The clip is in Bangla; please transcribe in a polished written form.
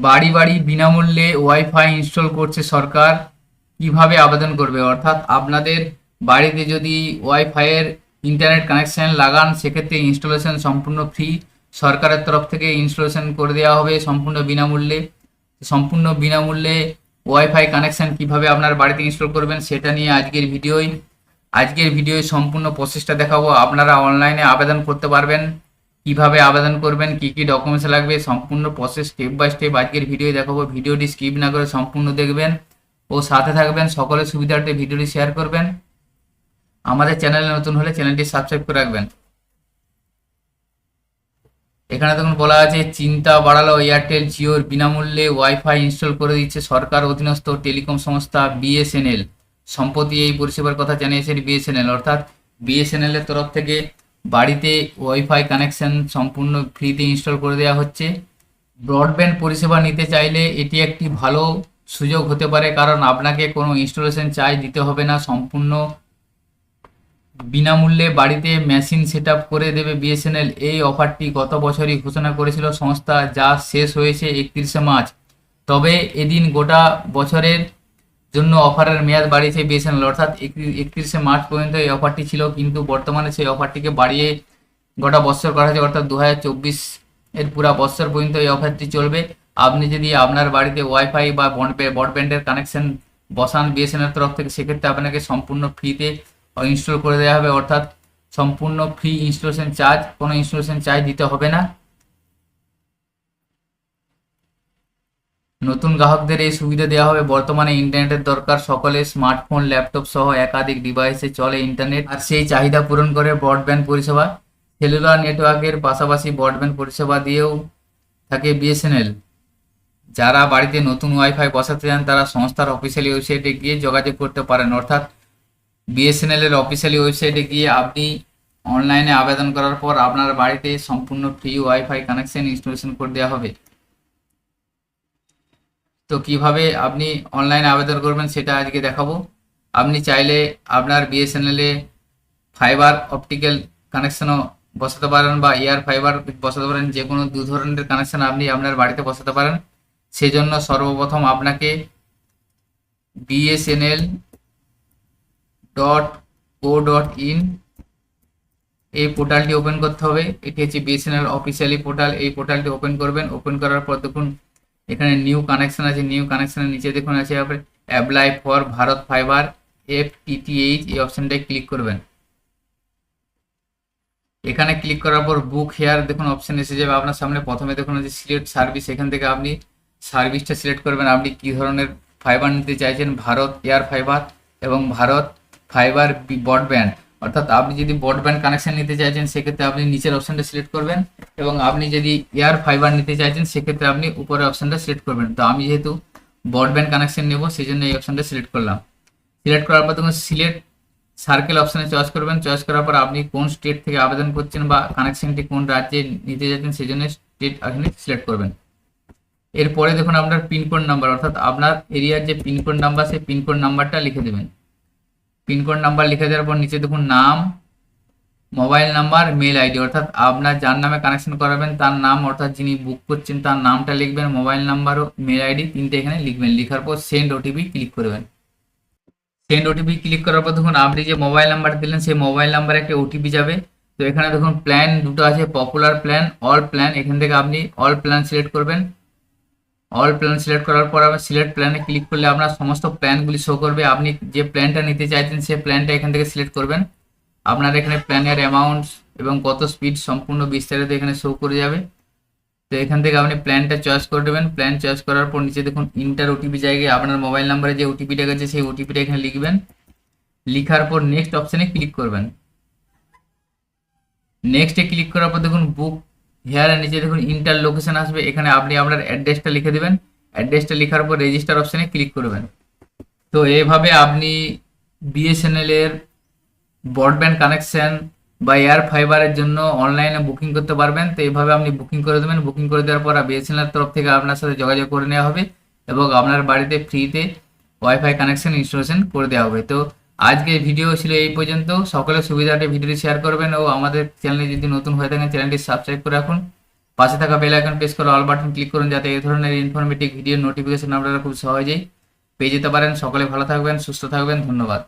বাড়ি বাড়ি বিনামূল্যে ওয়াইফাই ইনস্টল করছে সরকার। কিভাবে আবেদন করবে? অর্থাৎ আপনাদের বাড়িতে যদি ওয়াইফাইয়ের ইন্টারনেট কানেকশন লাগান, সেক্ষেত্রে ইনস্টলেশন সম্পূর্ণ ফ্রি। সরকারের তরফ থেকে ইনস্টলেশন করে দেওয়া হবে সম্পূর্ণ বিনামূল্যে। সম্পূর্ণ বিনামূল্যে ওয়াইফাই কানেকশন কিভাবে আপনার বাড়িতে ইনস্টল করবেন সেটা নিয়ে আজকের ভিডিওয় সম্পূর্ণ প্রসেসটা দেখাবো। আপনারা অনলাইনে আবেদন করতে পারবেন, কিভাবে আবেদন করবেন, কি কি ডকুমেন্টস লাগবে, সম্পূর্ণ প্রসেস স্টেপ বাই স্টেপ আজকের ভিডিও দেখাবো। ভিডিওটি স্কিপ না করে সম্পূর্ণ দেখবেন ও সাথে থাকবেন। সকলের সুবিধার্থে ভিডিওটি শেয়ার করবেন। আমাদের চ্যানেলে নতুন হলে চ্যানেলটি সাবস্ক্রাইব করে রাখবেন। এখানে দেখুন বলা আছে, চিন্তা বাড়ালো এয়ারটেল জিওর বিনামূল্যে ওয়াইফাই ইনস্টল করে দিচ্ছে সরকার অধীনস্থ টেলিকম সংস্থা বিএসএনএল। সম্প্রতি এই পরিষেবার কথা জানিয়েছেন বিএসএনএল, অর্থাৎ বিএসএনএল এর তরফ থেকে বাড়িতে ওয়াইফাই কানেকশন সম্পূর্ণ ফ্রিতে ইনস্টল করে দেওয়া হচ্ছে। ব্রডব্যান্ড পরিষেবা নিতে চাইলে এটি একটি ভালো সুযোগ হতে পারে, কারণ আপনাকে কোনো ইনস্টলেশন চার্জ দিতে হবে না। সম্পূর্ণ বিনামূল্যে বাড়িতে মেশিন সেট আপ করে দেবে বিএসএনএল। এই অফারটি গত বছরই ঘোষণা করেছিল সংস্থা, যা শেষ হয়েছে 31শে মার্চ। তবে এদিন গোটা বছরের জন্য অফারের মেয়াদ বাড়িয়েছে বিএসএনএল, অর্থাৎ 31শে মার্চ পর্যন্ত এই অফারটি ছিল, কিন্তু বর্তমানে সেই অফারটিকে বাড়িয়ে গোটা বছর করা হয়েছে, অর্থাৎ 2024 এর পুরা বছর পর্যন্ত এই অফারটি চলবে। আপনি যদি আপনার বাড়িতে ওয়াইফাই বা ব্রডব্যান্ডের কানেকশন বসান বিএসএনএল তরফ থেকে, সেক্ষেত্রে আপনাকে সম্পূর্ণ ফ্রিতে ইনস্টল করে দেওয়া হবে, অর্থাৎ সম্পূর্ণ ফ্রি ইনস্টলেশন চার্জ, কোনো ইনস্টলেশন চার্জ দিতে হবে না। নতুন গ্রাহকদের এই সুবিধা দেওয়া হবে। বর্তমানে ইন্টারনেটের দরকার সকলে, স্মার্টফোন, ল্যাপটপ সহ একাধিক ডিভাইসে চলে ইন্টারনেট, আর সেই চাহিদা পূরণ করে ব্রডব্যান্ড পরিষেবা। সেলুলার নেটওয়ার্কের পাশাপাশি ব্রডব্যান্ড পরিষেবা দিয়েও থাকে বিএসএনএল। যারা বাড়িতে নতুন ওয়াইফাই বসাতে চান তারা সংস্থার অফিসিয়ালি ওয়েবসাইটে গিয়ে যোগাযোগ করতে পারেন, অর্থাৎ বিএসএনএল এর অফিসিয়ালি ওয়েবসাইটে গিয়ে আপনি অনলাইনে আবেদন করার পর আপনার বাড়িতে সম্পূর্ণ ফ্রি ওয়াইফাই কানেকশন ইনস্টলেশন করে দেওয়া হবে। তো কিভাবে আপনি অনলাইনে আবেদন করবেন সেটা আজকে দেখাবো। আপনি চাইলে আপনার বিএসএনএল এ ফাইবার অপটিক্যাল কানেকশনও বসাতে পারেন বা এয়ার ফাইবার বসাতে পারেন, যে কোনো দু ধরনের কানেকশন আপনি আপনার বাড়িতে বসাতে পারেন। সেজন্য সর্বপ্রথম আপনাকে bsnl.co.in এই পোর্টালটি ওপেন করতে হবে। এটি হচ্ছে বিএসএনএল অফিসিয়ালি পোর্টাল। এই পোর্টালটি ওপেন করবেন। ওপেন করার পর দেখুন এখানে নিউ কানেকশন আছে। নিউ কানেকশনের নিচে দেখুন আছে apply for Bharat fibre FTTH, এই অপশনটায় ক্লিক করবেন। এখানে ক্লিক করার পর বুক হেয়ার দেখুন অপশন এসে যাবে আপনার সামনে। প্রথমে দেখুন আছে সিলেক্ট সার্ভিস, এখান থেকে আপনি সার্ভিসটা সিলেক্ট করবেন। আপনি কী ধরনের ফাইবার নিতে চাইছেন, ভারত এয়ার ফাইবার এবং ভারত ফাইবার ব্রডব্যান্ড। অর্থাৎ আপনি যদি ব্রডব্যান্ড কানেকশন নিতে চাইছেন সেক্ষেত্রে আপনি নিচের অপশনটা সিলেক্ট করবেন, এবং আপনি যদি এয়ার ফাইবার নিতে চাইছেন সেক্ষেত্রে আপনি উপরের অপশনটা সিলেক্ট করবেন। তো আমি যেহেতু ব্রডব্যান্ড কানেকশন নেব সেই জন্য এই অপশনটা সিলেক্ট করলাম। সিলেক্ট করার পর দেখুন সিলেক্ট সার্কেল অপশানে চয়েস করবেন। চয়েস করার পর আপনি কোন স্টেট থেকে আবেদন করছেন বা কানেকশনটি কোন রাজ্যে নিতে যাচ্ছেন সেই জন্য স্টেট এখানে সিলেক্ট করবেন। এরপরে দেখুন আপনার পিনকোড নাম্বার, অর্থাৎ আপনার এরিয়ার যে পিনকোড নাম্বার সেই পিনকোড নাম্বারটা লিখে দেবেন। পিনকোড নাম্বার লিখে দেওয়ার পর নিচে দেখুন নাম, মোবাইল নাম্বার, মেল আইডি, অর্থাৎ আপনার যার নামে কানেকশন করাবেন তার নাম, অর্থাৎ যিনি বুক করছেন তার নামটা লিখবেন, মোবাইল নাম্বার ও মেল আইডি তিনটে এখানে লিখবেন। লিখার পর সেন্ড ওটিপি ক্লিক করবেন। সেন্ড ওটিপি ক্লিক করার পর দেখুন আপনি যে মোবাইল নাম্বার দিলেন সেই মোবাইল নাম্বারে একটা ওটিপি যাবে। তো এখানে দেখুন প্ল্যান দুটো আছে, পপুলার প্ল্যান, অল প্ল্যান। এখান থেকে আপনি অল প্ল্যান সিলেক্ট করবেন। অল প্ল্যান সিলেক্ট করার পর আপনি সিলেক্ট প্ল্যানে ক্লিক করলে আপনার সমস্ত প্ল্যানগুলি শো করবে। আপনি যে প্ল্যানটা নিতে চাইছেন সেই প্ল্যানটা এখান থেকে সিলেক্ট করবেন। আপনার এখানে প্ল্যানের অ্যামাউন্টস এবং কত স্পিড সম্পূর্ণ বিস্তারিত এখানে শো করে যাবে। তো এখান থেকে আপনি প্ল্যানটা চয়েস করে দেবেন। প্ল্যান চয়েস করার পর নিচে দেখুন ইন্টার ওটিপি জায়গায় আপনার মোবাইল নাম্বারে যে ওটিপিটা গেছে সেই ওটিপিটা এখানে লিখবেন। লিখার পর নেক্সট অপশানে ক্লিক করবেন। নেক্সটে ক্লিক করার পর দেখুন বুক হেয়ারের নিচে দেখুন ইন্টার লোকেশন আসবে। এখানে আপনি আপনার অ্যাড্রেসটা লিখে দেবেন। অ্যাড্রেসটা লেখার পর রেজিস্টার অপশানে ক্লিক করবেন। তো এইভাবে আপনি বিএসএনএল এর ব্রডব্যান্ড কানেকশন বা এয়ার ফাইবারের জন্য অনলাইনে বুকিং করতে পারবেন। তো এইভাবে আপনি বুকিং করে দেবেন। বুকিং করে দেওয়ার পর বিএসএনএল এর তরফ থেকে আপনার সাথে যোগাযোগ করে নেওয়া হবে এবং আপনার বাড়িতে ফ্রিতে ওয়াইফাই কানেকশন ইনস্টলেশন করে দেওয়া হবে। তো আজকের ভিডিও ছিল এই পর্যন্ত। সকলের সুবিধার্থে ভিডিওটি শেয়ার করবেন ও আমাদের চ্যানেলে যদি নতুন হয়ে থাকেন চ্যানেলটি সাবস্ক্রাইব করে রাখুন। পাশে থাকা বেল আইকন প্রেস করে অল বাটন ক্লিক করুন, যাতে এই ধরনের ইনফরমেটিভ ভিডিও নোটিফিকেশন আপনারা খুব সহজেই পেয়ে যেতে পারেন। সকলে ভালো থাকবেন, সুস্থ থাকবেন, ধন্যবাদ।